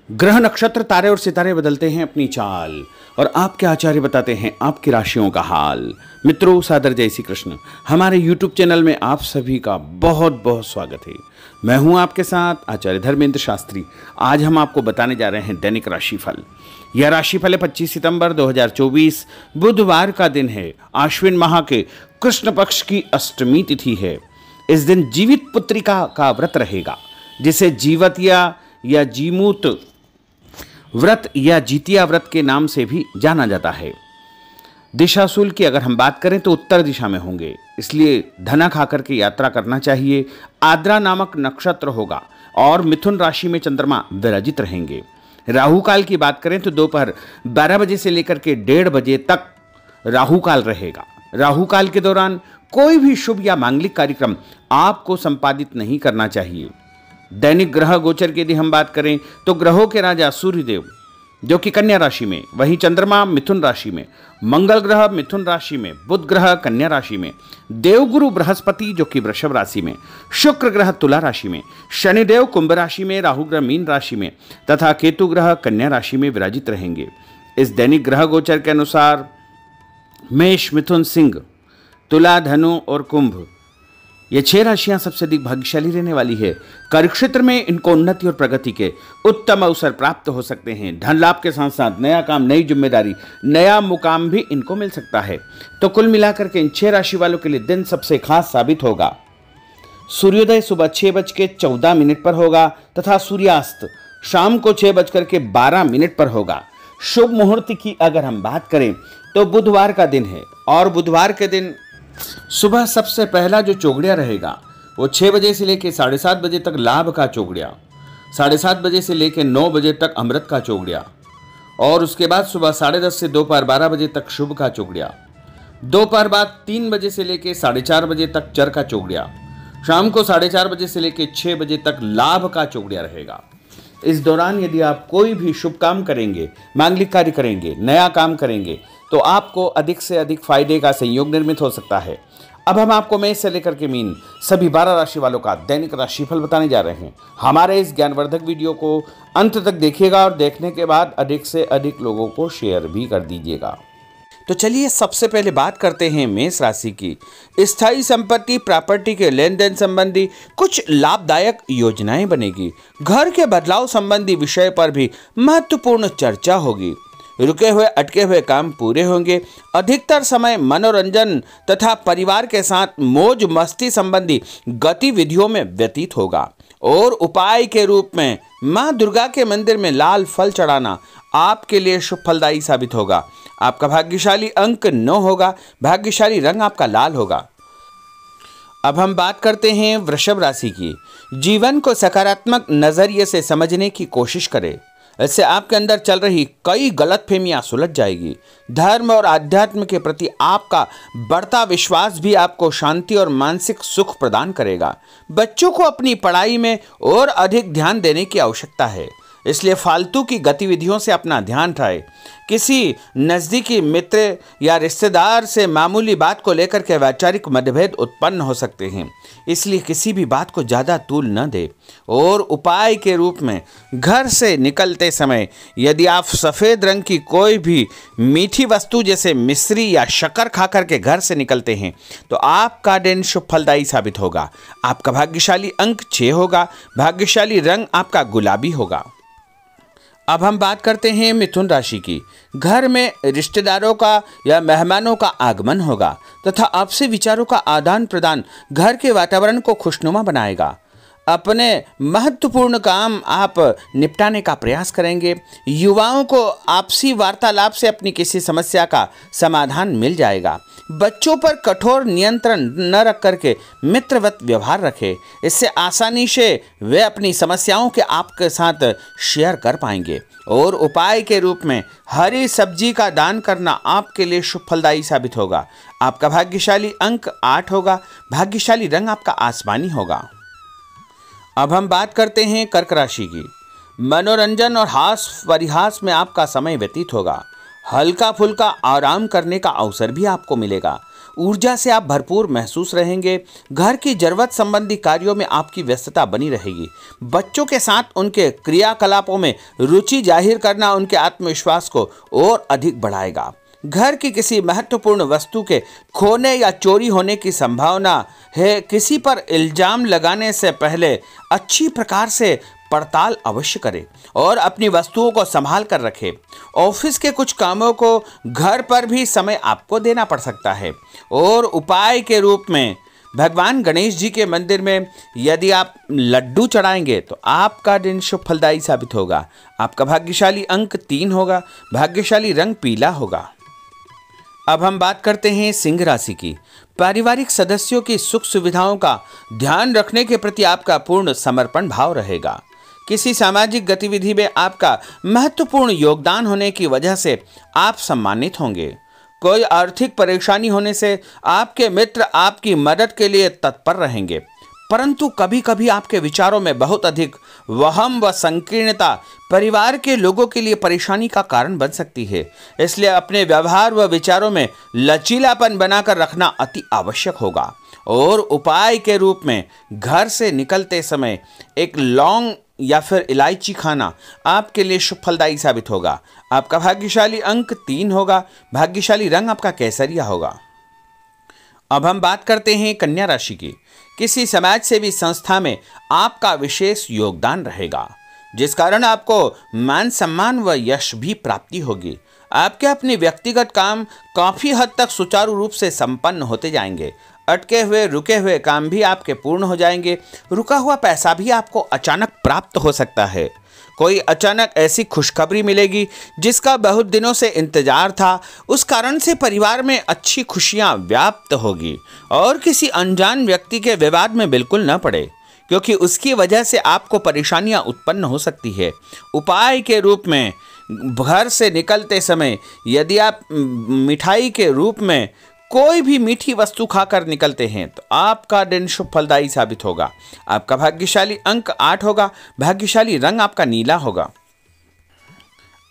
ग्रह नक्षत्र तारे और सितारे बदलते हैं अपनी चाल और आपके आचार्य बताते हैं आपकी राशियों का हाल। मित्रों, सादर जय श्री कृष्ण। हमारे YouTube चैनल में आप सभी का बहुत बहुत स्वागत है। मैं हूं आपके साथ आचार्य धर्मेंद्र शास्त्री। आज हम आपको बताने जा रहे हैं दैनिक राशिफल। यह राशिफल है 25 सितंबर 2024 बुधवार का दिन है। आश्विन माह के कृष्ण पक्ष की अष्टमी तिथि है। इस दिन जीवित पुत्रिका का व्रत रहेगा, जिसे जीवतिया या जीमूत व्रत या जीतिया व्रत के नाम से भी जाना जाता है। दिशाशूल की अगर हम बात करें तो उत्तर दिशा में होंगे, इसलिए धना खाकर के यात्रा करना चाहिए। आद्रा नामक नक्षत्र होगा और मिथुन राशि में चंद्रमा विराजित रहेंगे। राहु काल की बात करें तो दोपहर 12 बजे से लेकर के 1:30 बजे तक राहु काल रहेगा। राहु काल के दौरान कोई भी शुभ या मांगलिक कार्यक्रम आपको संपादित नहीं करना चाहिए। दैनिक ग्रह गोचर की यदि हम बात करें तो ग्रहों के राजा सूर्यदेव जो कि कन्या राशि में, वहीं चंद्रमा मिथुन राशि में, मंगल ग्रह मिथुन राशि में, बुध ग्रह कन्या राशि में, देवगुरु बृहस्पति जो कि वृषभ राशि में, शुक्र ग्रह तुला राशि में, शनिदेव कुंभ राशि में, राहु ग्रह मीन राशि में तथा केतु ग्रह कन्या राशि में विराजित रहेंगे। इस दैनिक ग्रह गोचर के अनुसार मेष, मिथुन, सिंह, तुला, धनु और कुंभ, ये 6 राशियां सबसे अधिक भाग्यशाली रहने वाली है। कार्यक्षेत्र में इनको उन्नति और प्रगति के उत्तम अवसर प्राप्त हो सकते हैं। धन लाभ के साथ साथ नया काम, नई जिम्मेदारी, नया मुकाम भी इनको मिल सकता है। तो कुल मिलाकर के इन 6 राशि वालों के लिए दिन सबसे खास साबित होगा। सूर्योदय सुबह 6:14 पर होगा तथा सूर्यास्त शाम को 6:12 पर होगा। शुभ मुहूर्त की अगर हम बात करें तो बुधवार का दिन है और बुधवार के दिन सुबह सबसे पहला जो चौगड़िया रहेगा वो 6 बजे से लेकर 7:30 बजे तक लाभ का चौगड़िया, 7:30 बजे से लेकर 9 बजे तक अमृत का चौगड़िया और उसके बाद सुबह 10:30 से दोपहर 12 बजे तक शुभ का चौगड़िया, दोपहर बाद 3 बजे से लेकर 4:30 बजे तक चर का चौगड़िया, शाम को 4:30 बजे से लेकर 6 बजे तक लाभ का चौगड़िया रहेगा। इस दौरान यदि आप कोई भी शुभ काम करेंगे, मांगलिक कार्य करेंगे, नया काम करेंगे तो आपको अधिक से अधिक फायदे का संयोग निर्मित हो सकता है। अब हम आपको मेष से लेकर के मीन सभी 12 राशि वालों का दैनिक राशिफल बताने जा रहे हैं। हमारे इस ज्ञानवर्धक वीडियो को अंत तक देखिएगा और देखने के बाद अधिक से अधिक लोगों को शेयर भी कर दीजिएगा। तो चलिए सबसे पहले बात करते हैं मेष राशि की। स्थायी संपत्ति, प्रॉपर्टी के लेन देन संबंधी कुछ लाभदायक योजनाएं बनेगी। घर के बदलाव संबंधी विषय पर भी महत्वपूर्ण चर्चा होगी। रुके हुए अटके हुए काम पूरे होंगे। अधिकतर समय मनोरंजन तथा परिवार के साथ मौज मस्ती संबंधी गतिविधियों में व्यतीत होगा और उपाय के रूप में मां दुर्गा के मंदिर में लाल फल चढ़ाना आपके लिए शुभ फलदायी साबित होगा। आपका भाग्यशाली अंक 9 होगा। भाग्यशाली रंग आपका लाल होगा। अब हम बात करते हैं वृषभ राशि की। जीवन को सकारात्मक नजरिए से समझने की कोशिश करें, इससे आपके अंदर चल रही कई गलतफहमियां सुलझ जाएगी। धर्म और आध्यात्म के प्रति आपका बढ़ता विश्वास भी आपको शांति और मानसिक सुख प्रदान करेगा। बच्चों को अपनी पढ़ाई में और अधिक ध्यान देने की आवश्यकता है, इसलिए फालतू की गतिविधियों से अपना ध्यान हटाएं। किसी नज़दीकी मित्र या रिश्तेदार से मामूली बात को लेकर के वैचारिक मतभेद उत्पन्न हो सकते हैं, इसलिए किसी भी बात को ज़्यादा तूल न दे। और उपाय के रूप में घर से निकलते समय यदि आप सफ़ेद रंग की कोई भी मीठी वस्तु जैसे मिश्री या शक्कर खा करके घर से निकलते हैं तो आपका दिन शुभ फलदायी साबित होगा। आपका भाग्यशाली अंक 6 होगा। भाग्यशाली रंग आपका गुलाबी होगा। अब हम बात करते हैं मिथुन राशि की। घर में रिश्तेदारों का या मेहमानों का आगमन होगा तथा आपसी विचारों का आदान प्रदान घर के वातावरण को खुशनुमा बनाएगा। अपने महत्वपूर्ण काम आप निपटाने का प्रयास करेंगे। युवाओं को आपसी वार्तालाप से अपनी किसी समस्या का समाधान मिल जाएगा। बच्चों पर कठोर नियंत्रण न रख करके मित्रवत व्यवहार रखें, इससे आसानी से वे अपनी समस्याओं के आपके साथ शेयर कर पाएंगे। और उपाय के रूप में हरी सब्जी का दान करना आपके लिए शुभ फलदायी साबित होगा। आपका भाग्यशाली अंक 8 होगा। भाग्यशाली रंग आपका आसमानी होगा। अब हम बात करते हैं कर्क राशि की। मनोरंजन और हास परिहास में आपका समय व्यतीत होगा। हल्का फुल्का आराम करने का अवसर भी आपको मिलेगा। ऊर्जा से आप भरपूर महसूस रहेंगे। घर की जरूरत संबंधी कार्यों में आपकी व्यस्तता बनी रहेगी। बच्चों के साथ उनके क्रियाकलापों में रुचि जाहिर करना उनके आत्मविश्वास को और अधिक बढ़ाएगा। घर की किसी महत्वपूर्ण वस्तु के खोने या चोरी होने की संभावना है। किसी पर इल्जाम लगाने से पहले अच्छी प्रकार से पड़ताल अवश्य करें और अपनी वस्तुओं को संभाल कर रखें। ऑफिस के कुछ कामों को घर पर भी समय आपको देना पड़ सकता है। और उपाय के रूप में भगवान गणेश जी के मंदिर में यदि आप लड्डू चढ़ाएंगे तो आपका दिन शुभ फलदायी साबित होगा। आपका भाग्यशाली अंक 3 होगा। भाग्यशाली रंग पीला होगा। अब हम बात करते हैं सिंह राशि की। पारिवारिक सदस्यों की सुख सुविधाओं का ध्यान रखने के प्रति आपका पूर्ण समर्पण भाव रहेगा। किसी सामाजिक गतिविधि में आपका महत्वपूर्ण योगदान होने की वजह से आप सम्मानित होंगे। कोई आर्थिक परेशानी होने से आपके मित्र आपकी मदद के लिए तत्पर रहेंगे, परंतु कभी कभी आपके विचारों में बहुत अधिक वहम व संकीर्णता परिवार के लोगों के लिए परेशानी का कारण बन सकती है। इसलिए अपने व्यवहार व विचारों में लचीलापन बनाकर रखना अति आवश्यक होगा। और उपाय के रूप में घर से निकलते समय एक लौंग या फिर इलायची खाना आपके लिए शुभ फलदायी साबित होगा। आपका भाग्यशाली अंक 3 होगा। भाग्यशाली रंग आपका केसरिया होगा। अब हम बात करते हैं कन्या राशि की। किसी समाज सेवी संस्था में आपका विशेष योगदान रहेगा, जिस कारण आपको मान सम्मान व यश भी प्राप्ति होगी। आपके अपने व्यक्तिगत काम काफी हद तक सुचारू रूप से संपन्न होते जाएंगे। अटके हुए रुके हुए काम भी आपके पूर्ण हो जाएंगे। रुका हुआ पैसा भी आपको अचानक प्राप्त हो सकता है। कोई अचानक ऐसी खुशखबरी मिलेगी जिसका बहुत दिनों से इंतजार था। उस कारण से परिवार में अच्छी खुशियां व्याप्त होगी। और किसी अनजान व्यक्ति के विवाद में बिल्कुल न पड़े, क्योंकि उसकी वजह से आपको परेशानियां उत्पन्न हो सकती है। उपाय के रूप में घर से निकलते समय यदि आप मिठाई के रूप में कोई भी मीठी वस्तु खाकर निकलते हैं तो आपका दिन शुभ फलदायी साबित होगा। आपका भाग्यशाली अंक 8 होगा। भाग्यशाली रंग आपका नीला होगा।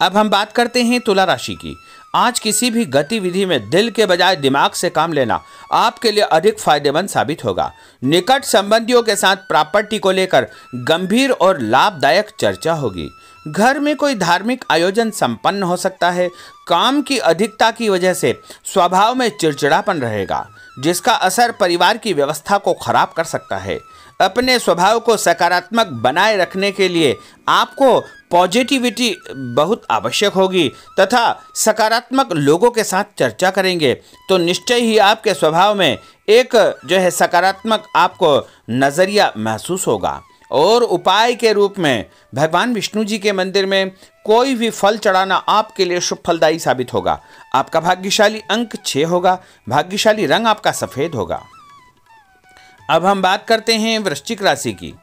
अब हम बात करते हैं तुला राशि की। आज किसी भी गतिविधि में दिल के बजाय दिमाग से काम लेना आपके लिए अधिक फायदेमंद साबित होगा। निकट संबंधियों के साथ प्रॉपर्टी को लेकर गंभीर और लाभदायक चर्चा होगी। घर में कोई धार्मिक आयोजन संपन्न हो सकता है। काम की अधिकता की वजह से स्वभाव में चिड़चिड़ापन रहेगा, जिसका असर परिवार की व्यवस्था को खराब कर सकता है। अपने स्वभाव को सकारात्मक बनाए रखने के लिए आपको पॉजिटिविटी बहुत आवश्यक होगी तथा सकारात्मक लोगों के साथ चर्चा करेंगे तो निश्चय ही आपके स्वभाव में एक सकारात्मक आपको नज़रिया महसूस होगा। और उपाय के रूप में भगवान विष्णु जी के मंदिर में कोई भी फल चढ़ाना आपके लिए शुभ फलदायी साबित होगा। आपका भाग्यशाली अंक 6 होगा। भाग्यशाली रंग आपका सफ़ेद होगा। अब हम बात करते हैं वृश्चिक राशि की।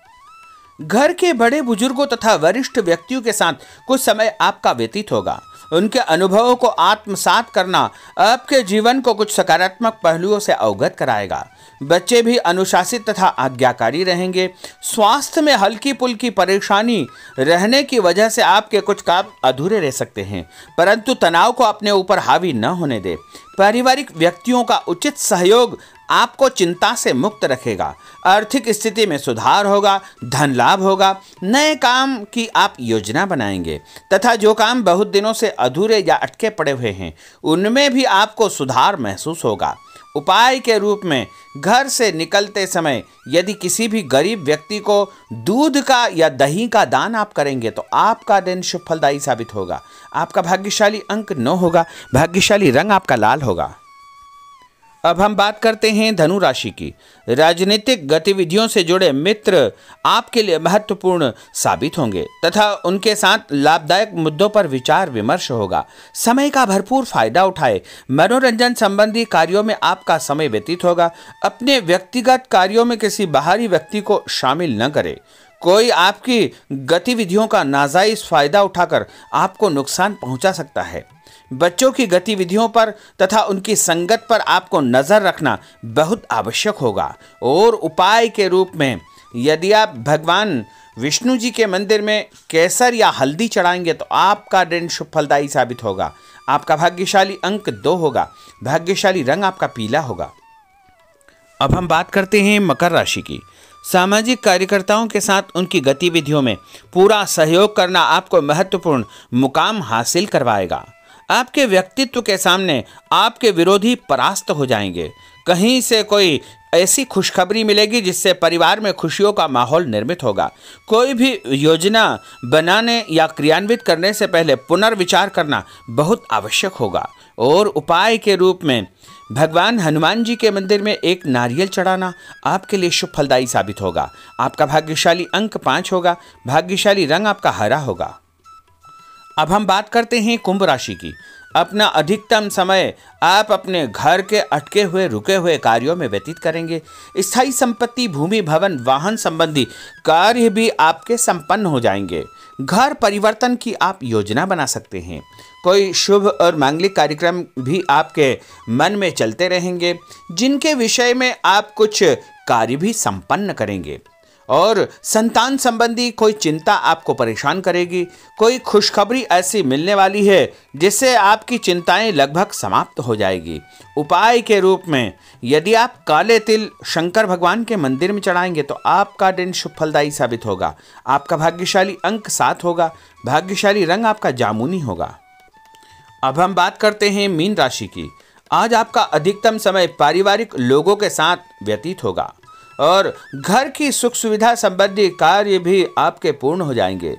घर के बड़े बुजुर्गों तथा वरिष्ठ व्यक्तियों के साथ कुछ समय आपका व्यतीत होगा। उनके अनुभवों को आत्मसात करना आपके जीवन को कुछ सकारात्मक पहलुओं से अवगत कराएगा। बच्चे भी अनुशासित तथा आज्ञाकारी रहेंगे। स्वास्थ्य में हल्की पुल्की परेशानी रहने की वजह से आपके कुछ काम अधूरे रह सकते हैं, परंतु तनाव को अपने ऊपर हावी न होने दें। पारिवारिक व्यक्तियों का उचित सहयोग आपको चिंता से मुक्त रखेगा। आर्थिक स्थिति में सुधार होगा। धन लाभ होगा। नए काम की आप योजना बनाएंगे तथा जो काम बहुत दिनों से अधूरे या अटके पड़े हुए हैं उनमें भी आपको सुधार महसूस होगा। उपाय के रूप में घर से निकलते समय यदि किसी भी गरीब व्यक्ति को दूध का या दही का दान आप करेंगे तो आपका दिन शुभ फलदायी साबित होगा। आपका भाग्यशाली अंक 9 होगा। भाग्यशाली रंग आपका लाल होगा। अब हम बात करते हैं धनु राशि की। राजनीतिक गतिविधियों से जुड़े मित्र आपके लिए महत्वपूर्ण साबित होंगे तथा उनके साथ लाभदायक मुद्दों पर विचार विमर्श होगा। समय का भरपूर फायदा उठाए। मनोरंजन संबंधी कार्यों में आपका समय व्यतीत होगा। अपने व्यक्तिगत कार्यों में किसी बाहरी व्यक्ति को शामिल न करें। कोई आपकी गतिविधियों का नाजायज फायदा उठाकर आपको नुकसान पहुंचा सकता है। बच्चों की गतिविधियों पर तथा उनकी संगत पर आपको नज़र रखना बहुत आवश्यक होगा। और उपाय के रूप में यदि आप भगवान विष्णु जी के मंदिर में केसर या हल्दी चढ़ाएंगे तो आपका दिन शुभ फलदायी साबित होगा। आपका भाग्यशाली अंक 2 होगा। भाग्यशाली रंग आपका पीला होगा। अब हम बात करते हैं मकर राशि की। सामाजिक कार्यकर्ताओं के साथ उनकी गतिविधियों में पूरा सहयोग करना आपको महत्वपूर्ण मुकाम हासिल करवाएगा। आपके व्यक्तित्व के सामने आपके विरोधी परास्त हो जाएंगे। कहीं से कोई ऐसी खुशखबरी मिलेगी जिससे परिवार में खुशियों का माहौल निर्मित होगा। कोई भी योजना बनाने या क्रियान्वित करने से पहले पुनर्विचार करना बहुत आवश्यक होगा। और उपाय के रूप में भगवान हनुमान जी के मंदिर में एक नारियल चढ़ाना आपके लिए शुभ फलदायी साबित होगा। आपका भाग्यशाली अंक 5 होगा। भाग्यशाली रंग आपका हरा होगा। अब हम बात करते हैं कुंभ राशि की। अपना अधिकतम समय आप अपने घर के अटके हुए रुके हुए कार्यों में व्यतीत करेंगे। स्थायी संपत्ति, भूमि, भवन, वाहन संबंधी कार्य भी आपके संपन्न हो जाएंगे। घर परिवर्तन की आप योजना बना सकते हैं। कोई शुभ और मांगलिक कार्यक्रम भी आपके मन में चलते रहेंगे, जिनके विषय में आप कुछ कार्य भी संपन्न करेंगे। और संतान संबंधी कोई चिंता आपको परेशान करेगी। कोई खुशखबरी ऐसी मिलने वाली है जिससे आपकी चिंताएं लगभग समाप्त हो जाएगी। उपाय के रूप में यदि आप काले तिल शंकर भगवान के मंदिर में चढ़ाएंगे तो आपका दिन शुभ फलदायी साबित होगा। आपका भाग्यशाली अंक 7 होगा। भाग्यशाली रंग आपका जामुनी होगा। अब हम बात करते हैं मीन राशि की। आज आपका अधिकतम समय पारिवारिक लोगों के साथ व्यतीत होगा और घर की सुख सुविधा संबंधी कार्य भी आपके पूर्ण हो जाएंगे।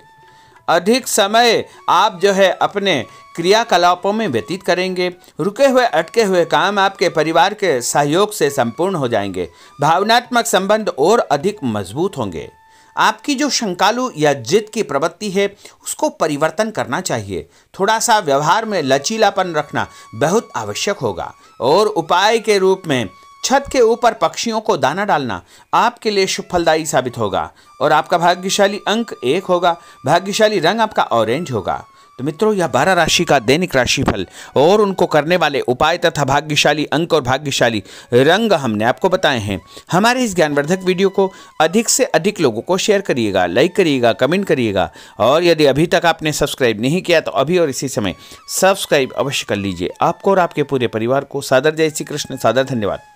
अधिक समय आप अपने क्रियाकलापों में व्यतीत करेंगे। रुके हुए अटके हुए काम आपके परिवार के सहयोग से संपूर्ण हो जाएंगे। भावनात्मक संबंध और अधिक मजबूत होंगे। आपकी जो शंकालु या जिद की प्रवृत्ति है उसको परिवर्तन करना चाहिए। थोड़ा सा व्यवहार में लचीलापन रखना बहुत आवश्यक होगा। और उपाय के रूप में छत के ऊपर पक्षियों को दाना डालना आपके लिए शुभ फलदायी साबित होगा। और आपका भाग्यशाली अंक 1 होगा। भाग्यशाली रंग आपका ऑरेंज होगा। तो मित्रों, यह 12 राशि का दैनिक राशिफल और उनको करने वाले उपाय तथा भाग्यशाली अंक और भाग्यशाली रंग हमने आपको बताए हैं। हमारे इस ज्ञानवर्धक वीडियो को अधिक से अधिक लोगों को शेयर करिएगा, लाइक करिएगा, कमेंट करिएगा। और यदि अभी तक आपने सब्सक्राइब नहीं किया तो अभी और इसी समय सब्सक्राइब अवश्य कर लीजिए। आपको और आपके पूरे परिवार को सादर जय श्री कृष्ण, सादर धन्यवाद।